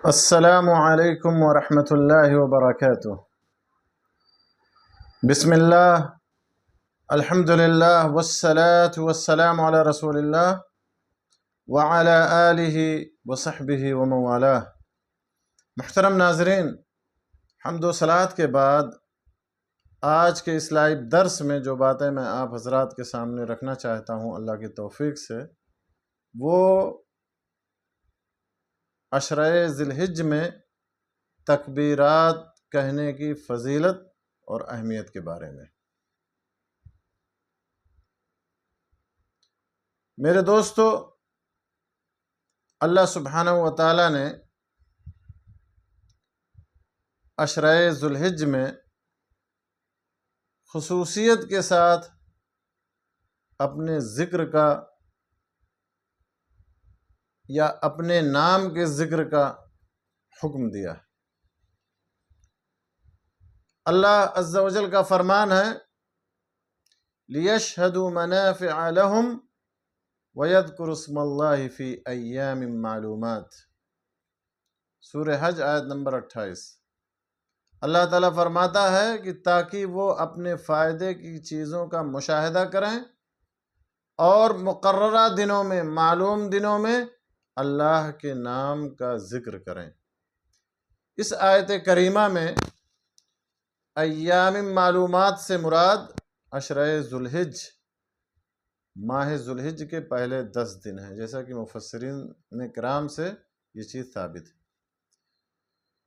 السلام علیکم ورحمۃ اللہ وبرکاتہ۔ بسم اللہ، الحمد للہ والصلاة والسلام علی رسول اللہ وعلی آلہ وصحبہ ومن والاه۔ محترم ناظرین، حمد و صلوات کے بعد آج کے اس لائیو درس میں جو باتیں میں آپ حضرات کے سامنے رکھنا چاہتا ہوں اللہ کی توفیق سے، وہ عشرہ ذی الحجہ میں تکبیرات کہنے کی فضیلت اور اہمیت کے بارے میں۔ میرے دوستو، اللہ سبحانہ و تعالی نے عشرہ ذی الحجہ میں خصوصیت کے ساتھ اپنے ذکر کا یا اپنے نام کے ذکر کا حکم دیا ہے۔ اللہ عز و جل کا فرمان ہے لِيَشْهَدُوا مَنَافِعَ لَهُمْ وَيَذْكُرُوا اسْمَ اللَّهِ فِي أَيَّامٍ مَّعْلُومَاتٍ، سورہ حج آیت نمبر 28۔ اللہ تعالیٰ فرماتا ہے کہ تاکہ وہ اپنے فائدے کی چیزوں کا مشاہدہ کریں اور مقررہ دنوں میں، معلوم دنوں میں اللہ کے نام کا ذکر کریں۔ اس آیت کریمہ میں ایام معلومات سے مراد عشرہ ذی الحجہ، ماہ ذی الحجہ کے پہلے 10 دن ہیں، جیسا کہ مفسرین کرام سے یہ چیز ثابت ہے۔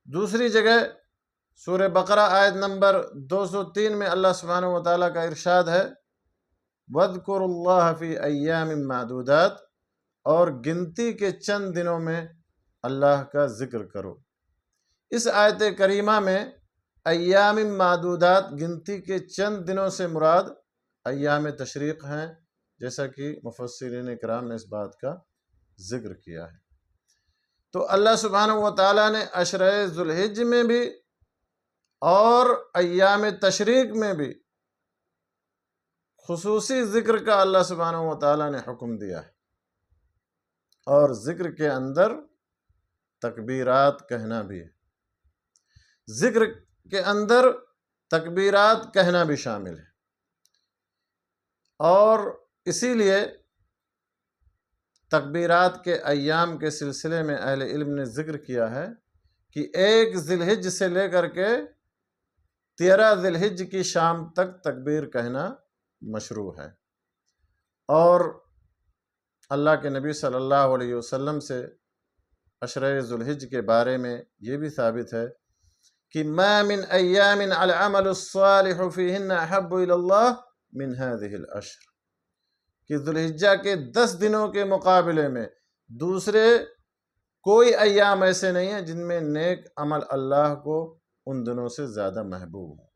دوسری جگہ سورہ بقرہ آیت نمبر 203 میں اللہ سبحانہ و تعالیٰ کا ارشاد ہے وَاذْكُرُوا اللَّهَ فِي أَيَّامٍ مَّعْدُودَاتٍ، اور گنتی کے چند دنوں میں اللہ کا ذکر کرو۔ اس آیت کریمہ میں ایام معدودات، گنتی کے چند دنوں سے مراد ایام تشریق ہیں، جیسا کہ مفسرین کرام نے اس بات کا ذکر کیا ہے۔ تو اللہ سبحانہ و تعالیٰ نے عشرہ ذی الحجہ میں بھی اور ایام تشریق میں بھی خصوصی ذکر کا اللہ سبحانہ و تعالیٰ نے حکم دیا ہے، اور ذکر کے اندر تکبیرات کہنا بھی ہے، ذکر کے اندر تکبیرات کہنا بھی شامل ہے۔ اور اسی لیے تکبیرات کے ایام کے سلسلے میں اہل علم نے ذکر کیا ہے کہ 1 ذی الحجہ سے لے کر کے 13 ذی الحجہ کی شام تک تکبیر کہنا مشروع ہے۔ اور اللہ کے نبی صلی اللہ علیہ وسلم سے عشرہ ذی الحجہ کے بارے میں یہ بھی ثابت ہے کہ ما من ایام العمل الصالح فیہن احب الی اللہ من هذه العشر، کہ ذی الحجہ کے 10 دنوں کے مقابلے میں دوسرے کوئی ایام ایسے نہیں ہیں جن میں نیک عمل اللہ کو ان دنوں سے زیادہ محبوب ہو۔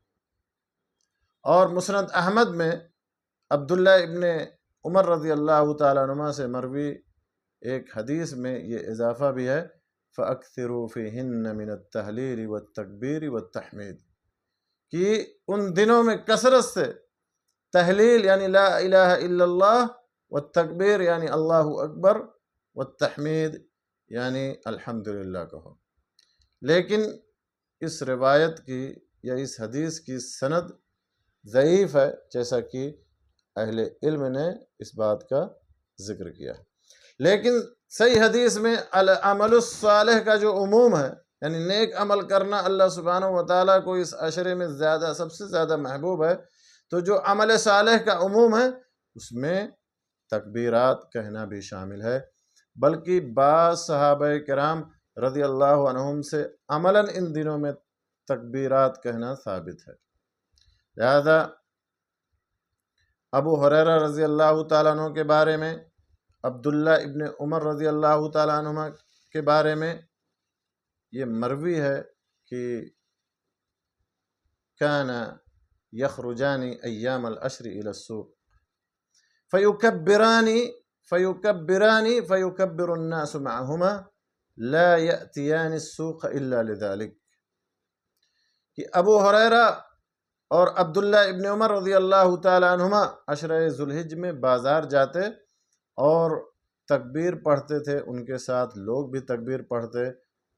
اور مسند احمد میں عبداللہ ابن عمر رضی اللہ تعالیٰ عنہ سے مروی ایک حدیث میں یہ اضافہ بھی ہے فَأَكْثِرُوا فِيهِنَّ مِنَ التَّهْلِيلِ وَالتَّكْبِيرِ وَالتَّحْمِيدِ، کہ ان دنوں میں کثرت سے تحلیل یعنی لا الہ الا اللہ، والتکبیر یعنی اللہ اکبر، والتحمید یعنی الحمدللہ کہو۔ لیکن اس روایت کی یا اس حدیث کی سند ضعیف ہے، جیسا کہ اہل علم نے اس بات کا ذکر کیا ہے۔ لیکن صحیح حدیث میں العمل الصالح کا جو عموم ہے، یعنی نیک عمل کرنا اللہ سبحانہ و تعالیٰ کو اس عشرے میں سب سے زیادہ محبوب ہے، تو جو عمل صالح کا عموم ہے اس میں تکبیرات کہنا بھی شامل ہے، بلکہ بعض صحابہ کرام رضی اللہ عنہم سے عملاً ان دنوں میں تکبیرات کہنا ثابت ہے۔ لہذا ابو ہریرہ رضی اللہ تعالیٰ عنہ کے بارے میں، عبداللہ ابن عمر رضی اللہ تعالیٰ عنہ کے بارے میں یہ مروی ہے کہ کان یخرجان ایام العشر الی السوق فیکبران فیکبر الناس معہما لا یأتیان السوق الا لذلك، کہ ابو ہریرہ اور عبداللہ ابن عمر رضی اللہ تعالیٰ عنہما عشرہ ذی الحجہ میں بازار جاتے اور تکبیر پڑھتے تھے، ان کے ساتھ لوگ بھی تکبیر پڑھتے،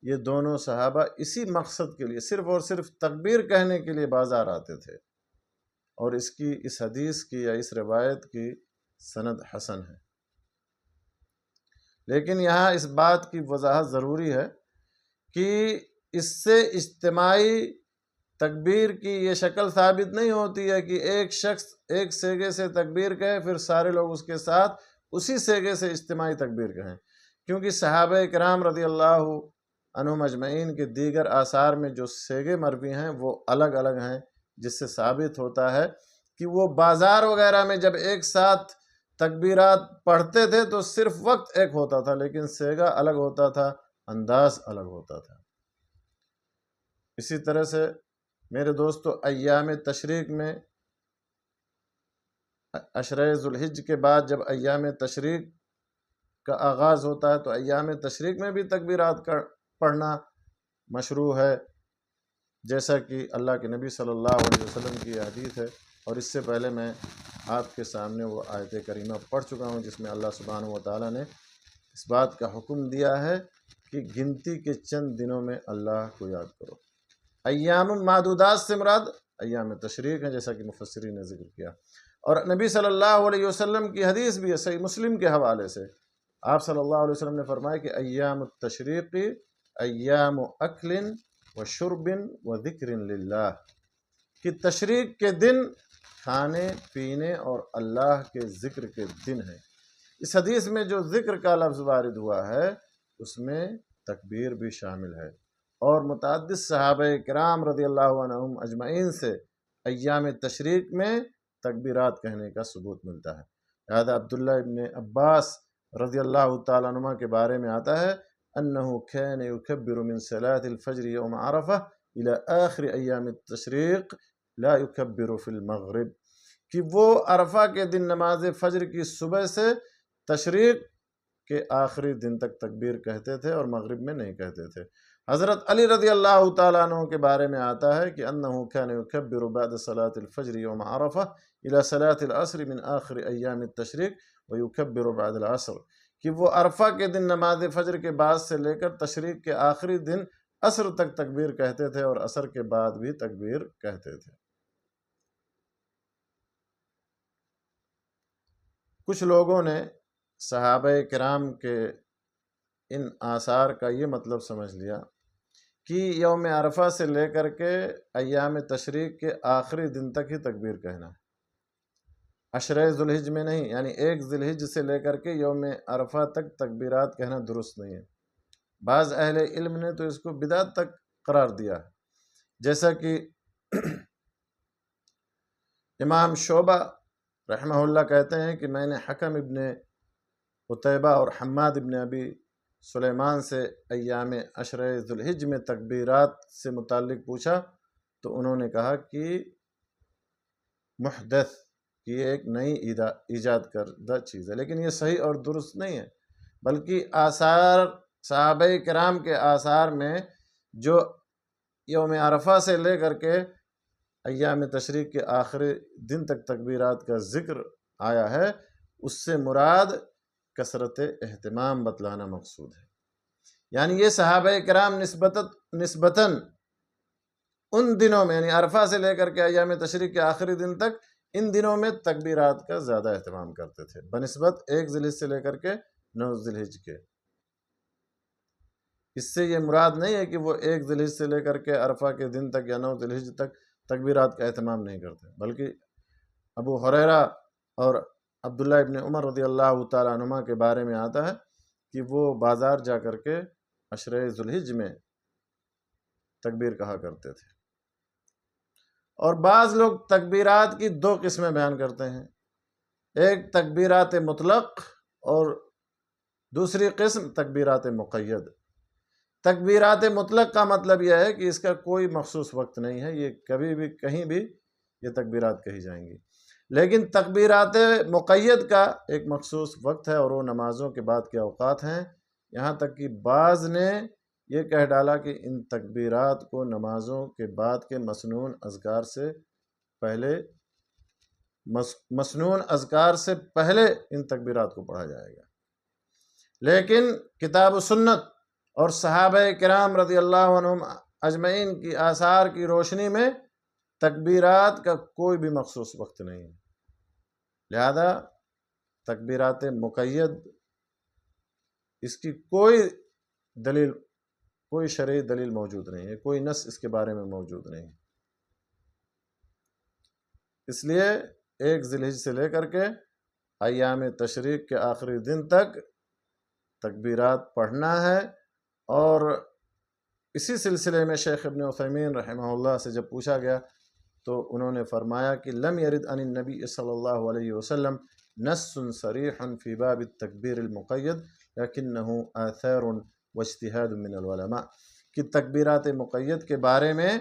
یہ دونوں صحابہ اسی مقصد کے لیے صرف اور صرف تکبیر کہنے کے لیے بازار آتے تھے، اور اس حدیث کی یا اس روایت کی سند حسن ہے۔ لیکن یہاں اس بات کی وضاحت ضروری ہے کہ اس سے اجتماعی تکبیر کی یہ شکل ثابت نہیں ہوتی ہے کہ ایک شخص ایک سیگے سے تکبیر کہے پھر سارے لوگ اس کے ساتھ اسی سیگے سے اجتماعی تکبیر کہیں، کیونکہ صحابہ کرام رضی اللہ عنہم اجمعین کے دیگر آثار میں جو سیگے مروی ہیں وہ الگ الگ ہیں، جس سے ثابت ہوتا ہے کہ وہ بازار وغیرہ میں جب ایک ساتھ تکبیرات پڑھتے تھے تو صرف وقت ایک ہوتا تھا، لیکن سیگا الگ ہوتا تھا، انداز الگ ہوتا تھا۔ اسی طرح سے میرے دوستو، ایام تشریق میں عشرہ ذوالحج کے بعد جب ایام تشریق کا آغاز ہوتا ہے تو ایام تشریق میں بھی تکبیرات پڑھنا مشروع ہے، جیسا کہ اللہ کے نبی صلی اللہ علیہ وسلم کی حدیث ہے، اور اس سے پہلے میں آپ کے سامنے وہ آیت کریمہ پڑھ چکا ہوں جس میں اللہ سبحانہ و تعالیٰ نے اس بات کا حکم دیا ہے کہ گنتی کے چند دنوں میں اللہ کو یاد کرو۔ ایام معدودات سے مراد ایام تشریق ہیں، جیسا کہ مفسرین نے ذکر کیا، اور نبی صلی اللہ علیہ وسلم کی حدیث بھی ہے صحیح مسلم کے حوالے سے۔ آپ صلی اللہ علیہ وسلم نے فرمایا کہ ایام التشریق ایام اکل و شرب و ذکر للہ، کہ تشریق کے دن کھانے پینے اور اللہ کے ذکر کے دن ہیں۔ اس حدیث میں جو ذکر کا لفظ وارد ہوا ہے اس میں تکبیر بھی شامل ہے، اور متعدد صحابہ کرام رضی اللہ عنہم اجمعین سے ایام تشریق میں تکبیرات کہنے کا ثبوت ملتا ہے۔ لہذا عبداللہ ابن عباس رضی اللہ تعالیٰ عنہ کے بارے میں آتا ہے انہو کان یکبر من صلاة الفجر یوم عرفہ الى آخر ایام التشریق لا یکبر فی المغرب، کہ وہ عرفہ کے دن نماز فجر کی صبح سے تشریق کے آخری دن تک تکبیر کہتے تھے اور مغرب میں نہیں کہتے تھے۔ حضرت علی رضی اللہ تعالیٰ عنہ کے بارے میں آتا ہے کہ انہو کان یکبر بعد صلاة الفجر یوم عرفہ الى صلاة العصر من آخر ایام التشریق ویکبر بعد العصر، کہ وہ عرفہ کے دن نماز فجر کے بعد سے لے کر تشریق کے آخری دن عصر تک تکبیر کہتے تھے اور عصر کے بعد بھی تکبیر کہتے تھے۔ کچھ لوگوں نے صحابہ کرام کے ان آثار کا یہ مطلب سمجھ لیا کہ یوم عرفہ سے لے کر کے ایام تشریق کے آخری دن تک ہی تکبیر کہنا ہے، عشرہ ذوالحج میں نہیں، یعنی ایک ذی الحج سے لے کر کے یوم عرفہ تک تکبیرات کہنا درست نہیں ہے۔ بعض اہل علم نے تو اس کو بدعت تک قرار دیا ہے، جیسا کہ امام شعبہ رحمہ اللہ کہتے ہیں کہ میں نے حکم ابن عتیبہ اور حماد ابن ابی سلیمان سے ایام عشرہ ذوالحج میں تکبیرات سے متعلق پوچھا تو انہوں نے کہا کہ محدث، کہ یہ ایک نئی ایجاد کردہ چیز ہے، لیکن یہ صحیح اور درست نہیں ہے، بلکہ آثار صحابہ کرام کے آثار میں جو یوم عرفہ سے لے کر کے ایام تشریق کے آخری دن تک تکبیرات کا ذکر آیا ہے اس سے مراد کثرت اہتمام بتلانا مقصود ہے، یعنی یہ صحابہ کرام نسبتاً ان دنوں میں، یعنی عرفہ سے لے کر کے ایام تشریق کے آخری دن تک، ان دنوں میں تکبیرات کا زیادہ اہتمام کرتے تھے بنسبت ایک ذی الحج سے لے کر کے 9 ذی الحج کے۔ اس سے یہ مراد نہیں ہے کہ وہ ایک ذی الحج سے لے کر کے عرفہ کے دن تک یا 9 ذی الحج تک تکبیرات کا اہتمام نہیں کرتے، بلکہ ابو ہریرہ اور عبداللہ ابن عمر رضی اللہ تعالیٰ عنہما کے بارے میں آتا ہے کہ وہ بازار جا کر کے عشرہ ذوالحج میں تکبیر کہا کرتے تھے۔ اور بعض لوگ تکبیرات کی 2 قسمیں بیان کرتے ہیں، ایک تکبیرات مطلق اور دوسری قسم تکبیرات مقید۔ تکبیرات مطلق کا مطلب یہ ہے کہ اس کا کوئی مخصوص وقت نہیں ہے، یہ کبھی بھی کہیں بھی یہ تکبیرات کہی جائیں گی، لیکن تکبیرات مقید کا ایک مخصوص وقت ہے اور وہ نمازوں کے بعد کے اوقات ہیں، یہاں تک کہ بعض نے یہ کہہ ڈالا کہ ان تکبیرات کو نمازوں کے بعد کے مسنون اذکار سے پہلے ان تکبیرات کو پڑھا جائے گا، لیکن کتاب و سنت اور صحابہ کرام رضی اللہ عنہم اجمعین کی آثار کی روشنی میں تکبیرات کا کوئی بھی مخصوص وقت نہیں ہے، لہذا تکبیرات مقید اس کی کوئی دلیل، کوئی شرعی دلیل موجود نہیں ہے، کوئی نص اس کے بارے میں موجود نہیں ہے۔ اس لیے 1 ذی الحجہ سے لے کر کے ایام تشریق کے آخری دن تک تکبیرات پڑھنا ہے۔ اور اسی سلسلے میں شیخ ابن عثیمین رحمہ اللہ سے جب پوچھا گیا تو انہوں نے فرمایا کہ لم یرد عن النبی صلی اللہ علیہ وسلم نص صریح فی باب التکبیر المقید لیکنہ آثار واجتہاد من العلماء، کہ تکبیرات مقید کے بارے میں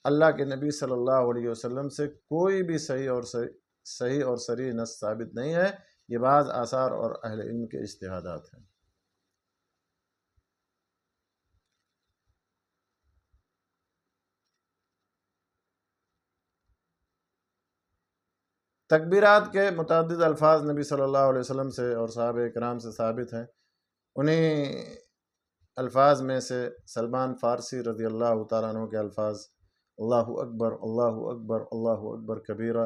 اللہ کے نبی صلی اللہ علیہ وسلم سے کوئی بھی صحیح اور صریح نص ثابت نہیں ہے، یہ بعض آثار اور اہل علم کے اجتہادات ہیں۔ تکبیرات کے متعدد الفاظ نبی صلی اللہ علیہ وسلم سے اور صحابہ کرام سے ثابت ہیں۔ انہیں الفاظ میں سے سلمان فارسی رضی اللہ تعالیٰ عنہ کے الفاظ اللہ اکبر اللہ اکبر اللہ اکبر کبیرہ،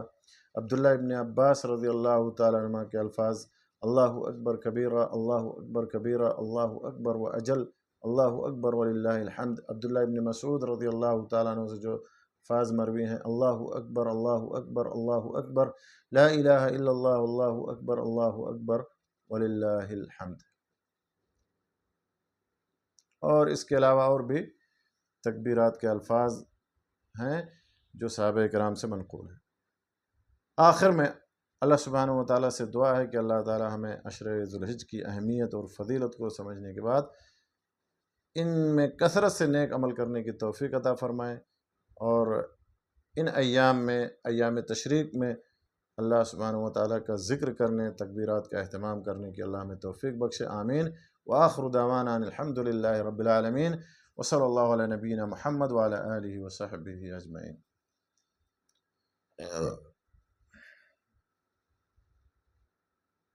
عبداللہ ابن عباس رضی اللہ تعالیٰ عنہ کے الفاظ اللہ اکبر کبیرہ اللہ اکبر کبیرہ اللہ اکبر و اجل اللہ اکبر وللہ الحمد، عبداللہ ابن مسعود رضی اللہ تعالیٰ عنہ سے جو الفاظ مروی ہیں اللہ اکبر اللہ اکبر اللہ اکبر لا الہ الا اللہ اللہ اکبر وللہ الحمد۔ اور اس کے علاوہ اور بھی تکبیرات کے الفاظ ہیں جو صحابہ کرام سے منقول ہیں۔ آخر میں اللہ سبحانہ و تعالیٰ سے دعا ہے کہ اللہ تعالیٰ ہمیں عشر ذی الحجہ کی اہمیت اور فضیلت کو سمجھنے کے بعد ان میں کثرت سے نیک عمل کرنے کی توفیق عطا فرمائے، اور ان ایام میں، ایام تشریق میں اللہ سبحانہ و تعالیٰ کا ذکر کرنے، تکبیرات کا اہتمام کرنے کی اللہ ہمیں توفیق بخشے، آمین۔ وآخر دعوانا الحمد للہ رب العالمین، وصلی اللہ علی نبینا محمد وعلی آلہ وصحبہ اجمعین۔